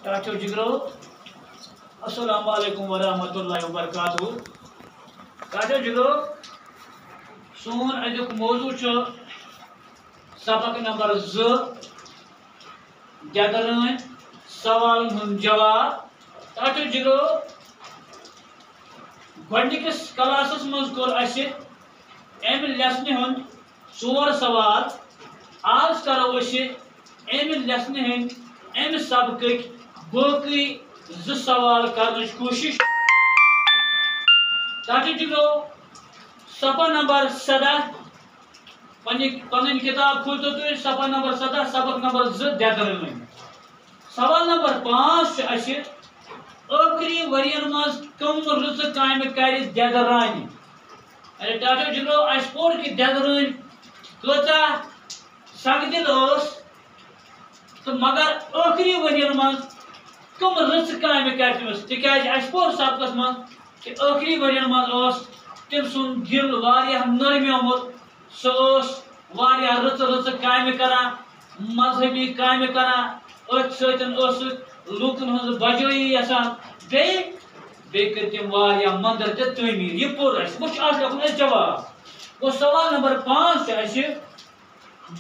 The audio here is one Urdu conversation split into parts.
چاچو جگرو السلام علیکم ورحمۃ اللہ وبرکاتہ. چاچو جگرو سون ازیک موضوع سبق نمبر 2 دیدران سوالن ہند جواب. چاچو جگرو گۄڈنِکِس کلاسس منٛز کوٚر اَسہِ امہِ لیسنہِ ہُنٛد 4 سوال. آز کرو أسۍ امہِ لیسنہِ ہٕنٛدۍ امہِ سبقٕکۍ باقٕے 2 سوال کرنٕچ کوٗشِش. چاچو جگرو صفحہ نمبر 17 پنٕنۍ کِتاب کھوٗلتو تُہۍ صفحہ نمبر 17 سبق نمبر 2 دیدرٲنۍ. سوال نمبر 5 چھُ اَسہِ ٲخری ؤرین منٛز کم رٕژٕ کامہِ کرِ دیدرانہِ. چاچو جگرو اَسہِ پوٚر کہِ دیدرٲنۍ کۭژاہ سنگدل ٲس تہٕ مگر ٲخری ؤرین منٛز کم رٕژٕ کامہِ کرِ تٔمِس تِکیازِ اَسہِ پوٚر سبقس منٛز کہِ ٲخری ؤرین منٛز اوس تٔمۍ سُنٛد دِل واریاہ نرمیومُت. سُہ اوس واریاہ رٕژٕ کامہِ کران, مذہبی کامہِ کران, أتھۍ سۭتۍ ٲسٕکھ لوٗکن ہٕنٛز بجٲیی یژھان, بیٚیہِ کٔرۍ تٔمۍ واریاہ مندر تہِ تعمیٖر. یہِ پوٚر اَسہِ. وۄنۍ چھُ اَتھ لیکھُن اَسہِ جواب. گوٚو سوال نمبر 5 چھُ اَسہِ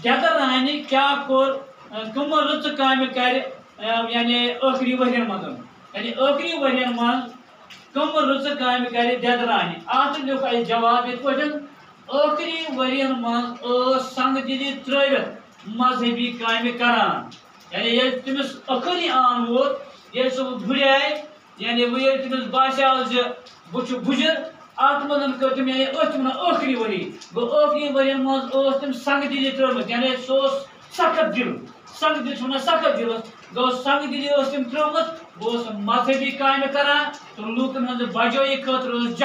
دیدرانہِ کیٛاہ کوٚر, کٕم رٕژٕ کامہِ کرِ یعنی ٲخری ؤرین منٛز, یعنی ٲخری ؤرین منٛز کٕم رٕژٕ کامہِ کرِ دیدرانہِ. اَتھ لیوٚکھ اَسہِ جواب یِتھ پٲٹھۍ ٲخری ؤرین منٛز ٲس سنگ دِلی ترٲوِتھ مذہبی کامہِ کران. یعنی ییٚلہِ تٔمِس ٲخری آن ووت, ییٚلہِ سُہ ہُریاے, یعنی وۄنۍ ییٚلہِ تٔمِس باسیو زِ بہٕ چھُس بُجر, اتھ منٛز کٔر تٔمۍ, یعنی أتھۍ چھِ وَنان ٲخری ؤری. گوٚو ٲخری ؤرین منٛز ٲس تٔمۍ سنگ دِلی ترٲومٕژ, یعنی سُہ اوس سخت دِل. سنگ دِل چھِ وَنان سخت دِلس. گوٚو سنگ دِلی ٲس تٔمۍ ترٲومٕژ. بہٕ اوسُس مذہبی کامہِ کران تہٕ لوٗکن ہٕنٛزِ بجٲیی خٲطرٕ ٲس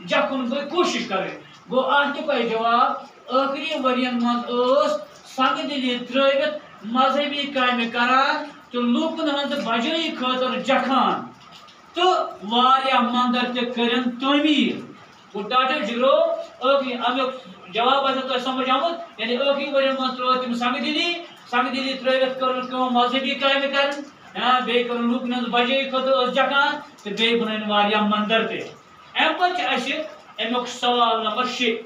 جکھُن گٔے کوٗشِش کَرٕنۍ. گوٚو اَتھ دیُت اَسہِ جواب ٲخری ؤرین منٛز ٲس سنگ دِلی ترٲوِتھ مذہبی کامہِ کران تہٕ لوٗکن ہٕنٛزِ بجٲیی خٲطرٕ جکھان تہٕ واریاہ مندر تہِ کٔرِن تعمیٖر. گوٚو چاچو جگرو امیُک جواب آسیو تۄہہِ سمجھ آمُت. یعنی ٲخری ؤرین منٛز ترٲو تٔمۍ سنگ دِلی ترٲوِتھ کٔرٕن کٲم مذہبی کامہِ کرٕنۍ, بیٚیہِ کٔرٕن لوٗکن ہٕنٛز بجٲیی خٲطرٕ ٲس جکھان تہٕ بیٚیہِ بنٲوِن واریاہ مندر تہِ. اَمہِ پتہٕ چھُ اَسہِ امیُک سوال نمبر 6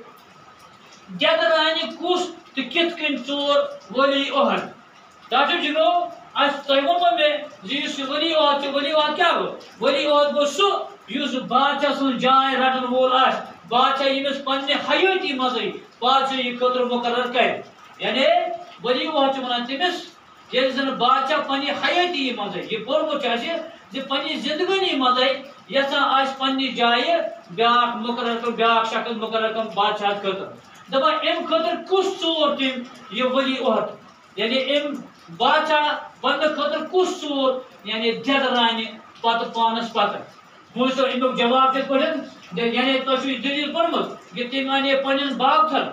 دیدرانہِ کُس تہٕ کِتھ کٔنۍ ژور ؤلی عہد. چاچو جگرو تۄہہِ ووٚنمو مےٚ زِ یُس یہِ ؤلی عہد چھُ, ؤلی عہد کیٛاہ گوٚو؟ ؤلی عہد گوٚو سُہ یُس بادشاہ سٕنٛز جاے رٹن وول آسہِ, بادشاہ ییٚمِس پننہِ حیٲتی منٛزٕے بادشٲہی خٲطرٕ مُقرر کرِ. یعنی ؤلی عہد چھِ وَنان تٔمِس ییٚلہِ زن بادشاہ پننہِ حیٲتی منٛزٕے, یہِ پوٚرمُت چھُ اَسہِ زِ پننہِ زندگٲنی منٛزٕے یژھان آسہِ پننہِ جایہِ بیٛاکھ مُقرر کَرُن, بیٛاکھ شخص مُقرر کَرُن بادشاہس خٲطرٕ. دپان اَمہِ خٲطرٕ کُس ژور تٔمۍ یہِ ؤلی عہد, یعنی اَمہِ بادشاہ بننہٕ خٲطرٕ کُس ژور یعنی دیدرانہِ پتہٕ پانس پتہٕ. بوٗزتو امیُک جواب کِتھ پٲٹھۍ, یعنی تۄہہِ چھُو یہِ دٔلیٖل پٔرمٕژ کہِ تٔمۍ اَنے پنٕنٮ۪ن بابتھر,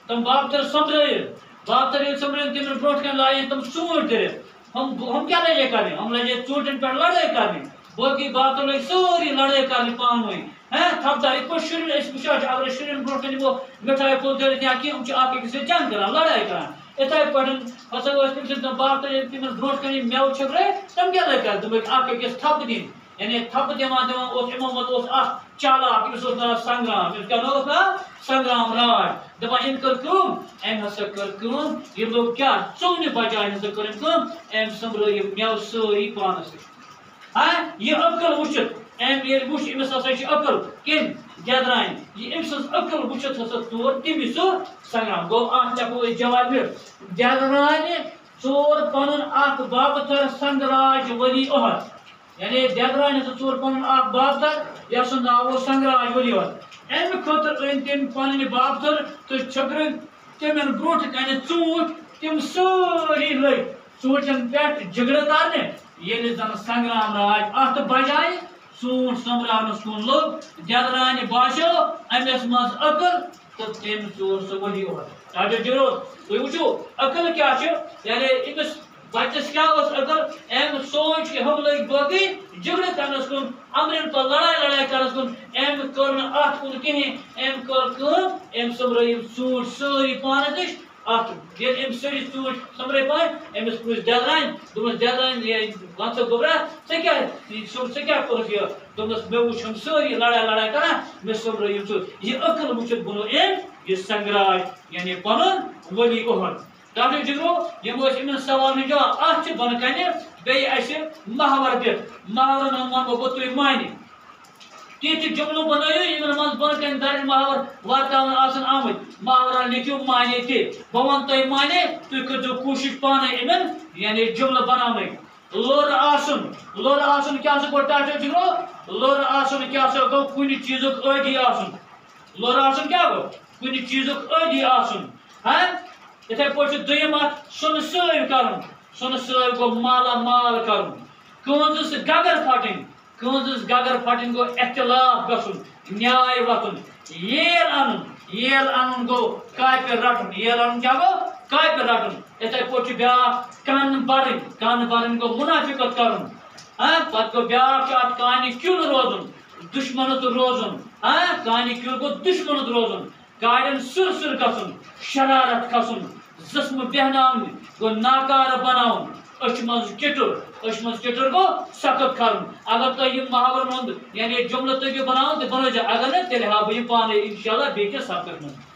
تِم بابتھر سۄمبرٲیِتھ, بابتھر ییٚلہِ سۄمبرٲیِن تِمن برونٛٹھ کَنہِ لاین تِم ژوٗنٛٹھۍ دٔرِتھ. ہُم کیٛاہ لَجے کَرنہِ, ہُم لَجے ژوٗنٛٹھٮ۪ن پٮ۪ٹھ لڑٲے کَرنہِ. باقٕے بابتھر لٔگۍ سٲری لڑٲے کَرنہِ پانہٕ ؤنۍ, تھپدار. یِتھ پٲٹھۍ شُرٮ۪ن أسۍ وٕچھان چھِ, اگر أسۍ شُرٮ۪ن برونٛٹھ کَنہِ نِمو مِٹھٲے پھوٚل دٲرِتھ یا کینٛہہ, یِم چھِ اکھ أکِس سۭتۍ جنگ کران, لڑٲے کران. یِتھَے پٲٹھۍ ہسا ٲسۍ تٔمۍ سٕنٛدۍ تِم بابتھر ییٚلہِ تِمن برونٛٹھ کَنہِ مٮ۪وٕ چھٔکرٲے تِم کیٛاہ لٔگۍ کران, تِم لٔگۍ اکھ أکِس تھپہٕ دِنۍ. یعنی تھپہٕ دِوان اوس یِمو منٛز اوس اکھ چالاک, أمِس اوس ناو سنگرام. أمِس کیٛاہ ناو اوس ناو سنگرام راج. دپان أمۍ کٔر کٲم, أمۍ ہسا کٔر کٲم, یہِ لوٚگ کیٛاہ ژۄنہِ بجاے ہسا کٔر أمۍ کٲم, أمۍ سۄمبرٲے یہِ مٮ۪وٕ سٲری پانس سۭتۍ. یہِ عقل وٕچھِتھ, أمۍ ییٚلہِ وٕچھ أمِس ہسا چھِ عقل کٔمۍ دیدرانہِ, یہِ أمۍ سٕنٛز عقل وٕچھِتھ ہسا ژور تٔمِس سُہ سنگرام. گوٚو اَتھ لیکھو أسۍ جواب یہِ دیدرانہِ ژور پنُن اکھ بابتھر سنگراج ؤلی عہد. یعنی دیدرانہِ ہسا ژور پنُن اکھ بابتھر یَتھ سُنٛد ناو اوس سنگراج ؤلی عہد. اَمہِ خٲطرٕ أنۍ تٔمۍ پنٕنۍ بابتھر تہٕ چھٔکرٕنۍ تِمن برونٛٹھ کَنہِ ژوٗنٛٹھۍ. تِم سٲری لٔگۍ ژوٗنٛٹھٮ۪ن پٮ۪ٹھ جگڑٕ کرنہِ. ییٚلہِ زن سنگرام راج اتھ بجایہِ ژوٗنٛٹھۍ سوٚمبراونس کُن لوٚگ, دیدرانہِ باسیو أمِس منٛز عقل تہٕ تٔمۍ ژور سُہ ؤلی عہد. چاچو جگرو تُہۍ وٕچھِو عقل کیٛاہ چھِ, یعنی أمِس بچس کیٛاہ ٲس عقل, أمۍ سونٛچ کہِ ہُم لٔگۍ باقٕے جگڑٕ کرنس کُن, امرٮ۪ن پتہٕ لڑٲے کرنس کُن. أمۍ کٔر نہٕ اتھ کُن کِہینۍ, أمۍ کٔر کٲم, أمۍ سوٚمبرٲے یِم ژوٗنٛٹھۍ سٲری پانس نِش سری ٹوٹ سمرے پائے امس پوچھ دلران دمس دلران ون سا گوبرا ژے کیا کورُتھ یہ دوٚپنس مےٚ وٕچھ یِم سٲری لڑاے کران مےٚ سوٚمبرٲے یِم ژٕ یہ عقل وٕچھِتھ بنو أمۍ یہ سنگراے یعنی پنُن ؤلی عہد ڈاکٹر جگرو یم ٲسۍ یِمن سوالن جواب اتھ چھِ بۄنہٕ کنہِ بیٚیہِ اَسہِ محور دِتھ محورن ہُنٛد ونہٕ بہٕ تُہۍ معنی تِتھۍ جملہٕ بنٲیِو یِمن منٛز بۄنہٕ کنہِ درج محور واتناونہٕ آسن آمٕتۍ محورن لیکھِو معنی تہِ بہٕ وَنہٕ تۄہہِ معنی تُہۍ کٔرۍزیو کوٗشِش پانے یِمن یعنی جملہٕ بناونٕکۍ لوٚر آسُن کیٛاہ سا گوٚو ڈاکٹر جگرو لوٚر آسُن کیٛاہ سا گوٚو کُنہِ چیٖزُک عٲدی آسُن لوٚر آسُن کیٛاہ گوٚو کُنہِ چیٖزُک عٲدی آسُن یِتھَے پٲٹھۍ چھُ دوٚیِم اکھ سۄنہٕ سٲرۍ کرُن سۄنہٕ سٲرۍ گوٚو مالا مال کرُن کٲنٛزس گگر پھٹٕنۍ کٲنٛزس گگر پھٹٕنۍ گوٚو اختلاف گژھُن نیاے وۄتھُن ییل انُن گوٚو کاپہِ رٹُن ییل انُن کیٛاہ گوٚو کاپہِ رٹُن یِتھَے پٲٹھۍ چھُ بیٛاکھ کن برٕنۍ گوٚو مُنافِقت کرُن پتہٕ گوٚو بیٛاکھ چھُ اتھ کانہِ کیُل روزُن دُشمنت روزُن کانہِ کیُل گوٚو دُشمنت روزُن گاڑٮ۪ن سُر گژھُن شرارت کھسُن زسمہٕ بیہناونہِ گوٚو ناکارٕ بناوُن أچھ منٛز کِٹُر گوٚو سخت کرُن اگر تۄہہِ یِم محاورن ہُنٛد یعنی جملہٕ تٔگِو بناوُن تہِ بنٲیزیو اگر نہٕ تیٚلہِ ہاو بہٕ یِم پانے انشاءاللہ بیٚیہِ کِس سبقس منٛز